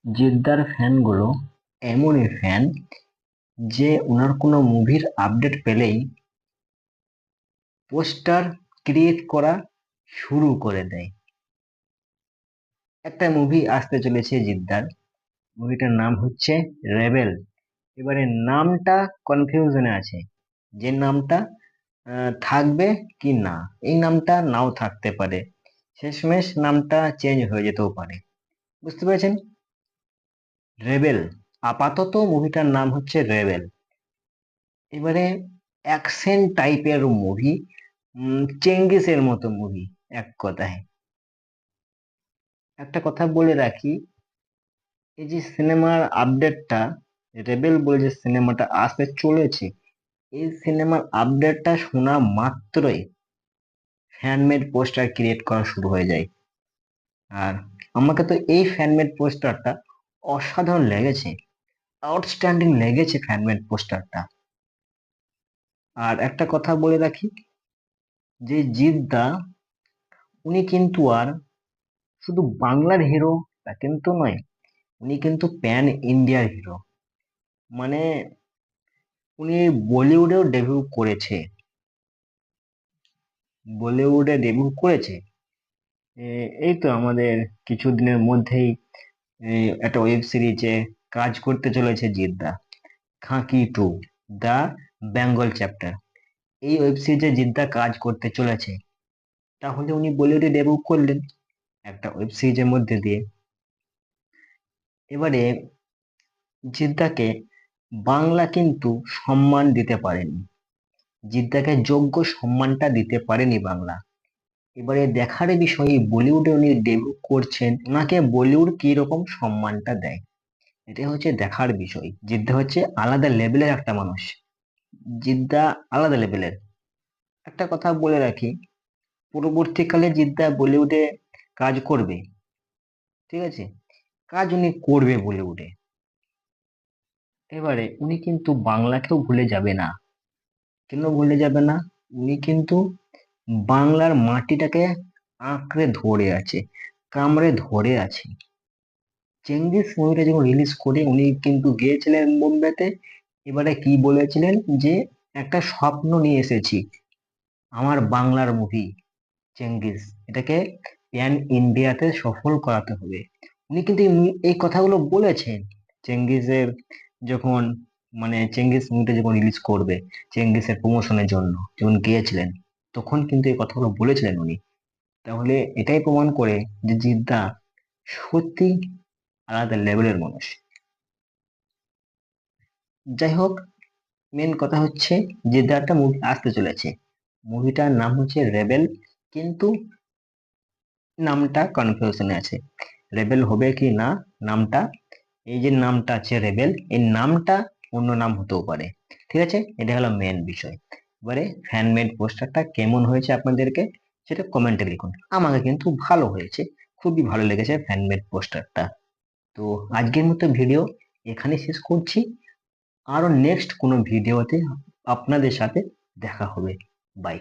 জিদ্দার ফ্যানগুলো এমনই ফ্যান যে ওনার কোনো মুভির আপডেট পেলেই পোস্টার ক্রিয়েট করা শুরু করে দেয়। একটা মুভি আসতে চলেছে জিদ্দার, মুভিটার নাম হচ্ছে রেবেল। এবারে নামটা কনফিউশনে আছে, যে নামটা থাকবে কি না, এই নামটা নাও থাকতে পারে, শেষমেশ নামটা চেঞ্জ হয়ে যেতেও পারে। বুঝতে পেরেছেন? রেবেল, আপাতত মুভিটার নাম হচ্ছে রেবেল। এবারে অ্যাকশন টাইপের মুভি, চেঙ্গিসের মতো মুভি, এক কথায়। একটা কথা বলে রাখি, এই যে সিনেমার আপডেটটা, রেবেল বলে যে সিনেমাটা আসতে চলেছে, এই সিনেমার আপডেটটা শোনা মাত্রই ফ্যানমেড পোস্টার ক্রিয়েট করা শুরু হয়ে যায়। আর আমাকে তো এই ফ্যানমেড পোস্টারটা অসাধারণ লেগেছে, আউটস্ট্যান্ডিং লেগেছে ফ্যানমেড পোস্টারটা। আর একটা কথা বলে রাখি, যে জিদ্দা উনি কিন্তু আর শুধু বাংলার হিরো তা কিন্তু নয়, উনি কিন্তু প্যান ইন্ডিয়ার হিরো। মানে উনি বলিউডেও ডেবিউ করেছে, বলিউডে ডেবিউ করেছে। এই তো আমাদের কিছুদিনের মধ্যেই একটা ওয়েব সিরিজে কাজ করতে চলেছে জিদ্দা, খাকি টু, দ্য বেঙ্গল চ্যাপ্টার। এই ওয়েব সিরিজে জিদ্দা কাজ করতে চলেছে, তাহলে উনি বলিউডে ডেবিউ করলেন একটা ওয়েব সিরিজের মধ্যে দিয়ে। এবারে জিদ্দাকে বাংলা কিন্তু সম্মান দিতে পারেনি, জিদ্দাকে যোগ্য সম্মানটা দিতে পারেনি বাংলা। এবারে দেখার বিষয়, বলিউডে উনি ডেবিউ করছেন, ওনাকে বলিউড কি রকম সম্মানটা দেয়, এটা হচ্ছে দেখার বিষয়। জিদ্দা হচ্ছে আলাদা লেভেলের একটা মানুষ, জিদ্দা আলাদা লেভেলের। একটা কথা বলে রাখি, পরবর্তীকালে জিদ্দা বলিউডে কাজ করবে, ঠিক আছে, কাজ উনি করবে বলিউডে। এবারে উনি কিন্তু বাংলাকেও ভুলে যাবে না। কেন ভুলে যাবে না? উনি কিন্তু বাংলার মাটিটাকে আঁকড়ে ধরে আছে, কামড়ে ধরে আছে। চেঙ্গিস মুভিটা যখন রিলিজ করে উনি কিন্তু গিয়েছিলেন বোম্বেতে। এবারে কি বলেছিলেন, যে একটা স্বপ্ন নিয়ে এসেছি, আমার বাংলার মুভি চেঙ্গিস, এটাকে প্যান ইন্ডিয়াতে সফল করাতে হবে। উনি কিন্তু এই কথাগুলো বলেছেন চেঙ্গিসের, যখন মানে চেঙ্গিস মুভিটা যখন রিলিজ করবে, চেঙ্গিসের প্রমোশনের জন্য যখন গিয়েছিলেন, তখন কিন্তু এই কথাগুলো বলেছিলেন উনি। তাহলে এটাই প্রমাণ করে যে জিদ্দা সত্যি আলাদা লেভেলের মানুষ। যাই হোক, মেন কথা হচ্ছে জিদ্দার একটা মুভি আসতে চলেছে, মুভিটার নাম হচ্ছে রেবেল। কিন্তু নামটা কনফিউশনে আছে, রেবেল হবে কি না নামটা। এই যে নামটা আছে রেবেল, এই নামটা অন্য নাম হতেও পারে। ঠিক আছে, এটা হলো মেন বিষয়। এবারে ফ্যানমেড পোস্টারটা কেমন হয়েছে আপনাদেরকে সেটা কমেন্টে লিখুন। আমাকে কিন্তু ভালো হয়েছে, খুবই ভালো লেগেছে ফ্যানমেড পোস্টারটা। তো আজকের মতো ভিডিও এখানে শেষ করছি, আরো নেক্সট কোনো ভিডিওতে আপনাদের সাথে দেখা হবে। বাই।